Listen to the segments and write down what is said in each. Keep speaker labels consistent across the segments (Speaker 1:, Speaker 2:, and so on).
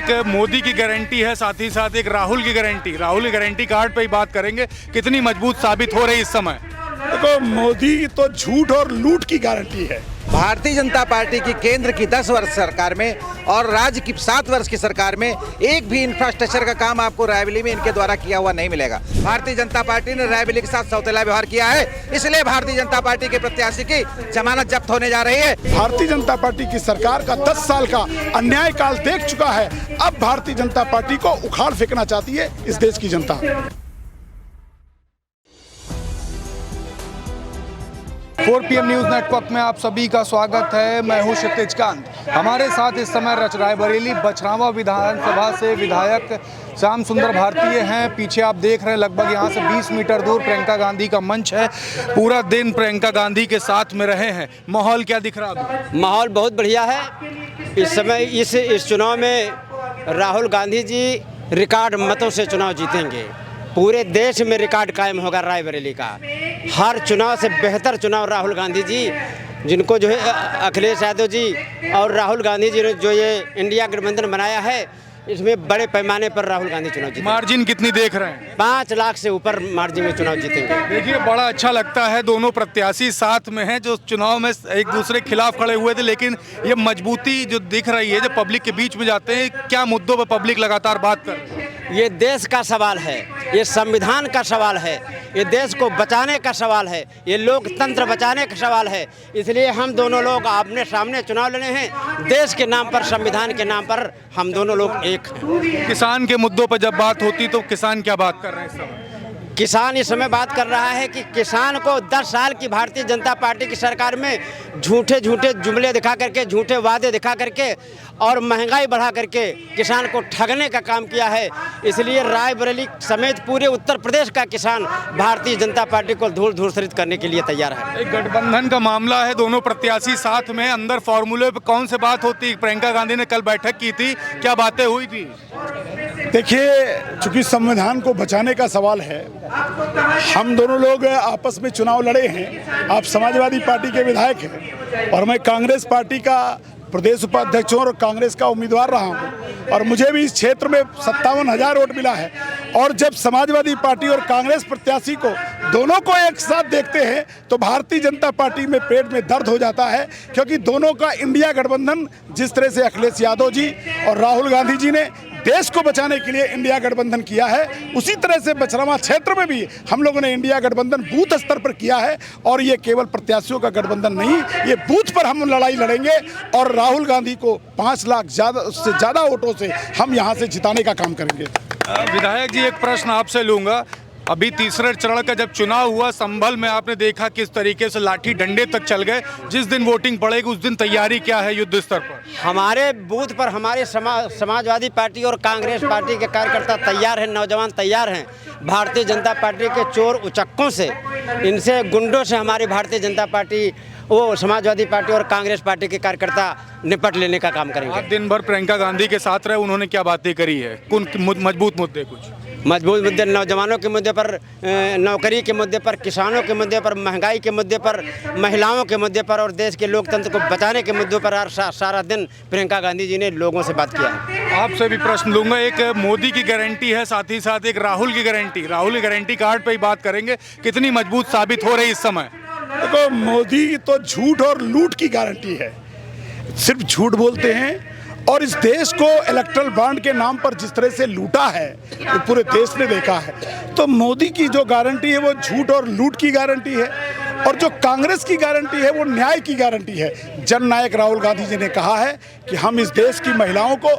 Speaker 1: एक मोदी की गारंटी है, साथ ही साथ एक राहुल की गारंटी कार्ड पे ही बात करेंगे, कितनी मजबूत साबित हो रही इस समय।
Speaker 2: देखो, मोदी तो झूठ और लूट की गारंटी है।
Speaker 3: भारतीय जनता पार्टी की केंद्र की 10 वर्ष सरकार में और राज्य की 7 वर्ष की सरकार में एक भी इंफ्रास्ट्रक्चर का काम आपको रायबरेली में इनके द्वारा किया हुआ नहीं मिलेगा। भारतीय जनता पार्टी ने रायबरेली के साथ सौतेला व्यवहार किया है, इसलिए भारतीय जनता पार्टी के प्रत्याशी की जमानत जब्त होने जा रही है।
Speaker 2: भारतीय जनता पार्टी की सरकार का 10 साल का अन्याय काल देख चुका है। अब भारतीय जनता पार्टी को उखाड़ फेंकना चाहती है इस देश की जनता।
Speaker 1: 4 PM न्यूज़ नेटवर्क में आप सभी का स्वागत है। मैं हूं क्षितिज कांत। हमारे साथ इस समय रायबरेली बछरावा विधानसभा से विधायक श्याम सुंदर भारतीय हैं। पीछे आप देख रहे हैं, लगभग यहां से 20 मीटर दूर प्रियंका गांधी का मंच है। पूरा दिन प्रियंका गांधी के साथ में रहे हैं। माहौल क्या दिख रहा है?
Speaker 4: माहौल बहुत बढ़िया है। इस समय इस चुनाव में राहुल गांधी जी रिकॉर्ड मतों से चुनाव जीतेंगे। पूरे देश में रिकॉर्ड कायम होगा रायबरेली का। हर चुनाव से बेहतर चुनाव राहुल गांधी जी, जिनको जो है अखिलेश यादव जी और राहुल गांधी जी ने जो ये इंडिया गठबंधन बनाया है, इसमें बड़े पैमाने पर राहुल गांधी चुनाव जीतेंगे।
Speaker 1: मार्जिन कितनी देख रहे हैं?
Speaker 4: 5 लाख से ऊपर मार्जिन में चुनाव जीतेंगे।
Speaker 1: देखिए, बड़ा अच्छा लगता है, दोनों प्रत्याशी साथ में हैं जो चुनाव में एक दूसरे के खिलाफ खड़े हुए थे, लेकिन ये मजबूती जो दिख रही है, जब पब्लिक के बीच में जाते हैं, क्या मुद्दों पर पब्लिक लगातार बात कर रही है?
Speaker 4: ये देश का सवाल है, ये संविधान का सवाल है, ये देश को बचाने का सवाल है, ये लोकतंत्र बचाने का सवाल है। इसलिए हम दोनों लोग आमने सामने चुनाव लड़े हैं। देश के नाम पर, संविधान के नाम पर हम दोनों लोग एक हैं।
Speaker 1: किसान के मुद्दों पर जब बात होती तो किसान क्या बात कर रहे हैं इस समय?
Speaker 4: किसान इस समय बात कर रहा है कि किसान को 10 साल की भारतीय जनता पार्टी की सरकार में झूठे जुमले दिखा करके, झूठे वादे दिखा करके और महंगाई बढ़ा करके किसान को ठगने का काम किया है। इसलिए रायबरेली समेत पूरे उत्तर प्रदेश का किसान भारतीय जनता पार्टी को धूल धूसरित करने के लिए तैयार है।
Speaker 1: एक गठबंधन का मामला है, दोनों प्रत्याशी साथ में, अंदर फॉर्मूले पे कौन से बात होती? प्रियंका गांधी ने कल बैठक की थी, क्या बातें हुई थी?
Speaker 2: देखिए, चूंकि संविधान को बचाने का सवाल है, हम दोनों लोग आपस में चुनाव लड़े हैं। आप समाजवादी पार्टी के विधायक हैं और मैं कांग्रेस पार्टी का प्रदेश उपाध्यक्ष हूँ और कांग्रेस का उम्मीदवार रहा हूँ, और मुझे भी इस क्षेत्र में 57,000 वोट मिला है। और जब समाजवादी पार्टी और कांग्रेस प्रत्याशी को दोनों को एक साथ देखते हैं तो भारतीय जनता पार्टी में पेट में दर्द हो जाता है, क्योंकि दोनों का इंडिया गठबंधन, जिस तरह से अखिलेश यादव जी और राहुल गांधी जी ने देश को बचाने के लिए इंडिया गठबंधन किया है, उसी तरह से बछरावा क्षेत्र में भी हम लोगों ने इंडिया गठबंधन बूथ स्तर पर किया है। और ये केवल प्रत्याशियों का गठबंधन नहीं, ये बूथ पर हम लड़ाई लड़ेंगे और राहुल गांधी को 5 लाख से ज़्यादा वोटों से हम यहाँ से जिताने का काम करेंगे।
Speaker 1: विधायक जी, एक प्रश्न आपसे लूंगा। अभी तीसरे चरण का जब चुनाव हुआ, संभल में आपने देखा किस तरीके से लाठी डंडे तक चल गए। जिस दिन वोटिंग पड़ेगी उस दिन तैयारी क्या है युद्ध स्तर पर?
Speaker 4: हमारे बूथ पर हमारे समाजवादी पार्टी और कांग्रेस पार्टी के कार्यकर्ता तैयार हैं, नौजवान तैयार हैं। भारतीय जनता पार्टी के चोर उचक्कों से, इनसे गुंडों से हमारी भारतीय जनता पार्टी, वो समाजवादी पार्टी और कांग्रेस पार्टी के कार्यकर्ता निपट लेने का काम करेंगे।
Speaker 1: आप दिन भर प्रियंका गांधी के साथ रहे, उन्होंने क्या बातें करी है? कौन मजबूत मुद्दे? कुछ
Speaker 4: मजबूत मुद्दे, नौजवानों के मुद्दे पर, नौकरी के मुद्दे पर, किसानों के मुद्दे पर, महंगाई के मुद्दे पर, महिलाओं के मुद्दे पर और देश के लोकतंत्र को बचाने के मुद्दों पर सारा दिन प्रियंका गांधी जी ने लोगों से बात किया है।
Speaker 1: आपसे भी प्रश्न लूंगा। एक मोदी की गारंटी है, साथ ही साथ एक राहुल की गारंटी कार्ड पे ही बात करेंगे, कितनी मजबूत साबित हो रही इस समय?
Speaker 2: देखो, मोदी तो झूठ और लूट की गारंटी है। सिर्फ झूठ बोलते हैं और इस देश को इलेक्ट्रल बॉन्ड के नाम पर जिस तरह से लूटा है, वो पूरे देश ने देखा है। तो मोदी की जो गारंटी है वो झूठ और लूट की गारंटी है, और जो कांग्रेस की गारंटी है वो न्याय की गारंटी है। जननायक राहुल गांधी जी ने कहा है कि हम इस देश की महिलाओं को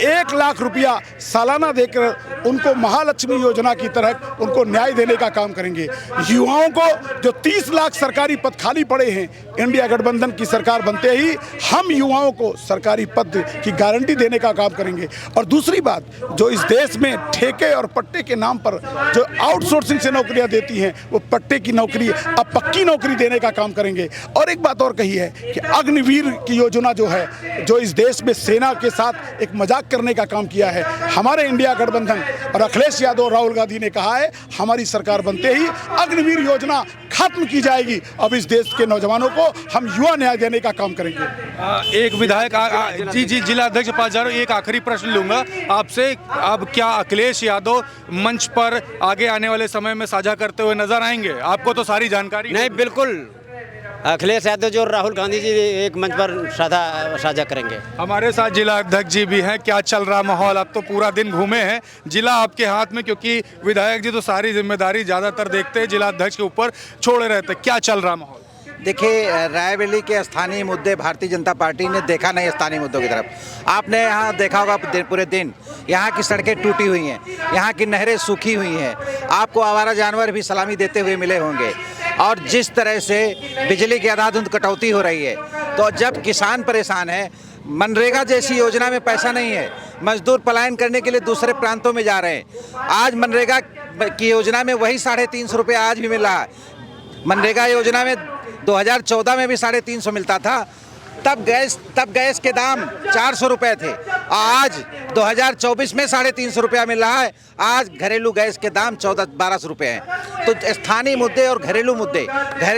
Speaker 2: 1 लाख रुपया सालाना देकर उनको महालक्ष्मी योजना की तरह उनको न्याय देने का काम करेंगे। युवाओं को जो 30 लाख सरकारी पद खाली पड़े हैं, इंडिया गठबंधन की सरकार बनते ही हम युवाओं को सरकारी पद की गारंटी देने का काम करेंगे। और दूसरी बात, जो इस देश में ठेके और पट्टे के नाम पर जो आउटसोर्सिंग से नौकरियां देती हैं, वो पट्टे की नौकरी अब पक्की नौकरी देने का काम करेंगे। और एक बात और कही है कि अग्निवीर की योजना जो है, जो इस देश में सेना के साथ एक मजाक करने का काम किया है, हमारे इंडिया गठबंधन और अखिलेश यादव और राहुल गांधी ने कहा है हमारी सरकार बनते ही अग्निवीर योजना खत्म की जाएगी। अब इस देश के नौजवानों को हम युवा न्याय देने का काम करेंगे।
Speaker 1: एक विधायक जी जिला अध्यक्ष के पास जा रहा हूं, एक आखिरी प्रश्न लूंगा आपसे। अब क्या अखिलेश यादव मंच पर आगे आने वाले समय में साझा करते हुए नजर आएंगे? आपको तो सारी जानकारी
Speaker 4: नहीं, बिल्कुल अखिलेश यादव जी और राहुल गांधी जी एक मंच पर साझा करेंगे।
Speaker 1: हमारे साथ जिला अध्यक्ष जी भी हैं। क्या चल रहा माहौल? अब तो पूरा दिन घूमे हैं, जिला आपके हाथ में, क्योंकि विधायक जी तो सारी जिम्मेदारी ज़्यादातर देखते हैं जिला अध्यक्ष के ऊपर छोड़े रहते। क्या चल रहा माहौल?
Speaker 3: देखिए, रायबरेली के स्थानीय मुद्दे भारतीय जनता पार्टी ने देखा नहीं स्थानीय मुद्दों की तरफ। आपने यहाँ देखा होगा पूरे दिन यहाँ की सड़कें टूटी हुई हैं, यहाँ की नहरें सूखी हुई हैं, आपको आवारा जानवर भी सलामी देते हुए मिले होंगे। और जिस तरह से बिजली की अंधाधुंध कटौती हो रही है, तो जब किसान परेशान है, मनरेगा जैसी योजना में पैसा नहीं है, मजदूर पलायन करने के लिए दूसरे प्रांतों में जा रहे हैं। आज मनरेगा की योजना में वही 350 रुपये आज भी मिल रहा है। मनरेगा योजना में 2014 में भी 350 मिलता था। तब गैस के दाम 400 रुपये थे। आज 2024 में 350 रुपया मिल रहा है। आज घरेलू गैस के दाम 1400-1200 रुपये हैं। तो स्थानीय मुद्दे और घरेलू मुद्दे,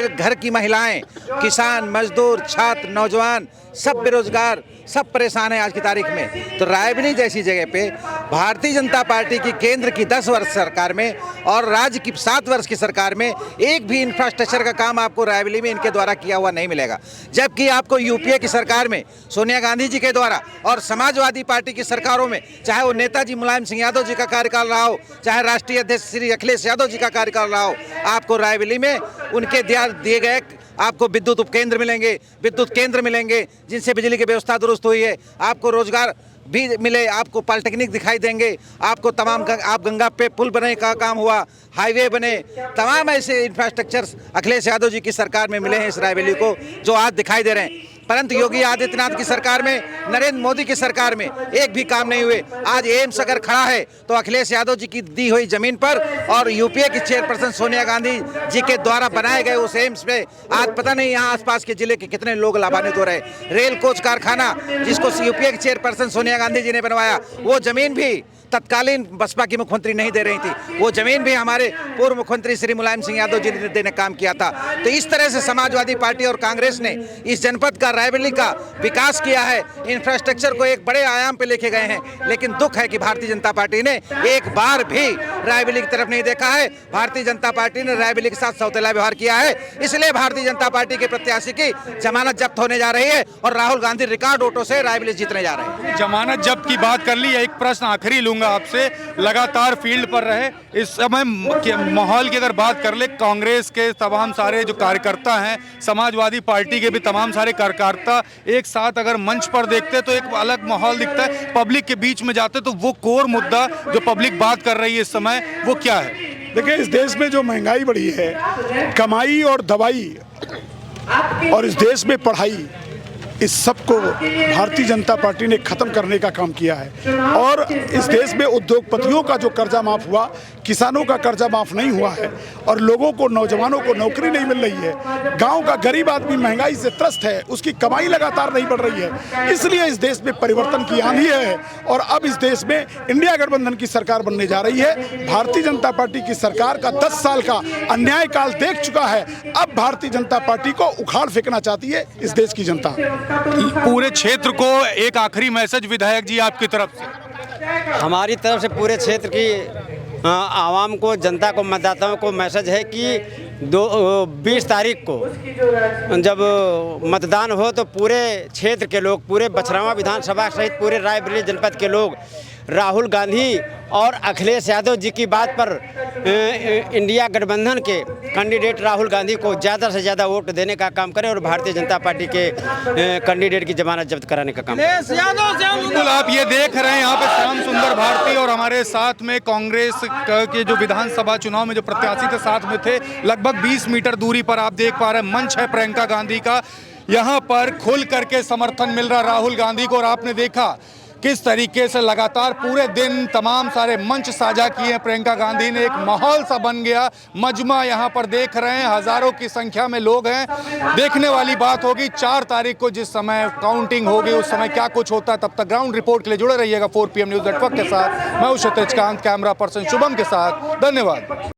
Speaker 3: घर की महिलाएं, किसान, मजदूर, छात्र, नौजवान, सब बेरोजगार, सब परेशान हैं आज की तारीख में। तो रायबरेली जैसी जगह पे भारतीय जनता पार्टी की केंद्र की 10 वर्ष सरकार में और राज्य की 7 वर्ष की सरकार में एक भी इंफ्रास्ट्रक्चर का काम आपको रायबरेली में इनके द्वारा किया हुआ नहीं मिलेगा। जबकि आपको यूपीए की सरकार में सोनिया गांधी जी के द्वारा और समाजवादी पार्टी की सरकारों में, चाहे वो नेताजी मुलायम सिंह यादव जी का कार्यकाल रहा हो, चाहे राष्ट्रीय अध्यक्ष श्री अखिलेश यादव जी का कार्यकाल रहा हो, आपको रायबरेली में उनके दिए गए आपको विद्युत उपकेंद्र मिलेंगे, विद्युत केंद्र मिलेंगे जिनसे बिजली की व्यवस्था दुरुस्त हुई है। आपको रोजगार भी मिले, आपको पॉलिटेक्निक दिखाई देंगे, आपको आप गंगा पे पुल बनने का काम हुआ, हाईवे बने, तमाम ऐसे इंफ्रास्ट्रक्चर अखिलेश यादव जी की सरकार में मिले हैं इस रायबरेली को, जो आज दिखाई दे रहे हैं। परंतु योगी आदित्यनाथ की सरकार में, नरेंद्र मोदी की सरकार में एक भी काम नहीं हुए। आज एम्स अगर खड़ा है तो अखिलेश यादव जी की दी हुई जमीन पर और यूपीए की चेयरपर्सन सोनिया गांधी जी के द्वारा बनाए गए उस एम्स पे आज पता नहीं यहाँ आसपास के जिले के कितने लोग लाभान्वित हो रहे। रेल कोच कारखाना जिसको यूपीए की चेयरपर्सन सोनिया गांधी जी ने बनवाया, वो जमीन भी तत्कालीन बसपा की मुख्यमंत्री नहीं दे रही थी, वो जमीन भी हमारे पूर्व मुख्यमंत्री श्री मुलायम सिंह यादव जी ने देने काम किया था। तो इस तरह से समाजवादी पार्टी और कांग्रेस ने इस जनपद का, रायबरेली का विकास किया है, इंफ्रास्ट्रक्चर को एक बड़े आयाम पे लेके गए हैं। लेकिन दुख है कि भारतीय जनता पार्टी ने एक बार भी रायबरेली की तरफ नहीं देखा है। भारतीय जनता पार्टी ने रायबरेली के साथ सौतेला व्यवहार किया है। इसलिए भारतीय जनता पार्टी के प्रत्याशी की जमानत जब्त होने जा रही है और राहुल गांधी रिकॉर्ड वोटों से रायबरेली जीतने जा रहे हैं।
Speaker 1: जमानत जब्त की बात कर ली, एक प्रश्न आखिरी लूंगा आपसे। लगातार फील्ड पर रहे, इस समय माहौल की अगर बात कर ले, कांग्रेस के तमाम सारे जो कार्यकर्ता हैं, समाजवादी पार्टी के भी तमाम सारे कार्यकर्ता एक साथ अगर मंच पर देखते तो एक अलग माहौल दिखता है। पब्लिक के बीच में जाते तो वो कोर मुद्दा जो पब्लिक बात कर रही है इस समय, वो क्या है?
Speaker 2: देखिए, इस देश में जो महंगाई बढ़ी है, कमाई और दवाई और इस देश में पढ़ाई, इस सब को भारतीय जनता पार्टी ने खत्म करने का काम किया है। और इस देश में उद्योगपतियों का जो कर्जा माफ हुआ, किसानों का कर्जा माफ नहीं हुआ है और लोगों को, नौजवानों को नौकरी नहीं मिल रही है। गांव का गरीब आदमी महंगाई से त्रस्त है, उसकी कमाई लगातार नहीं बढ़ रही है। इसलिए इस देश में परिवर्तन की आंधी है और अब इस देश में इंडिया गठबंधन की सरकार बनने जा रही है। भारतीय जनता पार्टी की सरकार का 10 साल का अन्याय काल देख चुका है। अब भारतीय जनता पार्टी को उखाड़ फेंकना चाहती है इस देश की जनता।
Speaker 1: पूरे क्षेत्र को एक आखिरी मैसेज विधायक जी आपकी तरफ से।
Speaker 4: हमारी तरफ से पूरे क्षेत्र की आवाम को, जनता को, मतदाताओं को मैसेज है कि 20 तारीख को जब मतदान हो तो पूरे क्षेत्र के लोग, पूरे बछरावा विधानसभा सहित पूरे रायबरेली जनपद के लोग राहुल गांधी और अखिलेश यादव जी की बात पर इंडिया गठबंधन के कैंडिडेट राहुल गांधी को ज़्यादा से ज़्यादा वोट देने का काम करें और भारतीय जनता पार्टी के कैंडिडेट की जमानत जब्त कराने का काम करें।
Speaker 1: बिल्कुल, आप ये देख रहे हैं यहाँ पे श्याम सुंदर भारती और हमारे साथ में कांग्रेस के जो विधानसभा चुनाव में जो प्रत्याशी थे साथ में थे। लगभग 20 मीटर दूरी पर आप देख पा रहे हैं मंच है प्रियंका गांधी का। यहाँ पर खुल करके समर्थन मिल रहा राहुल गांधी को और आपने देखा किस तरीके से लगातार पूरे दिन तमाम सारे मंच साझा किए हैं प्रियंका गांधी ने। एक माहौल सा बन गया, मजमा यहाँ पर देख रहे हैं, हजारों की संख्या में लोग हैं। देखने वाली बात होगी 4 तारीख को जिस समय काउंटिंग होगी उस समय क्या कुछ होता है। तब तक ग्राउंड रिपोर्ट के लिए जुड़े रहिएगा 4 PM न्यूज़ नेटवर्क के साथ। मैं हूं क्षितिज कांत, कैमरा पर्सन शुभम के साथ। धन्यवाद।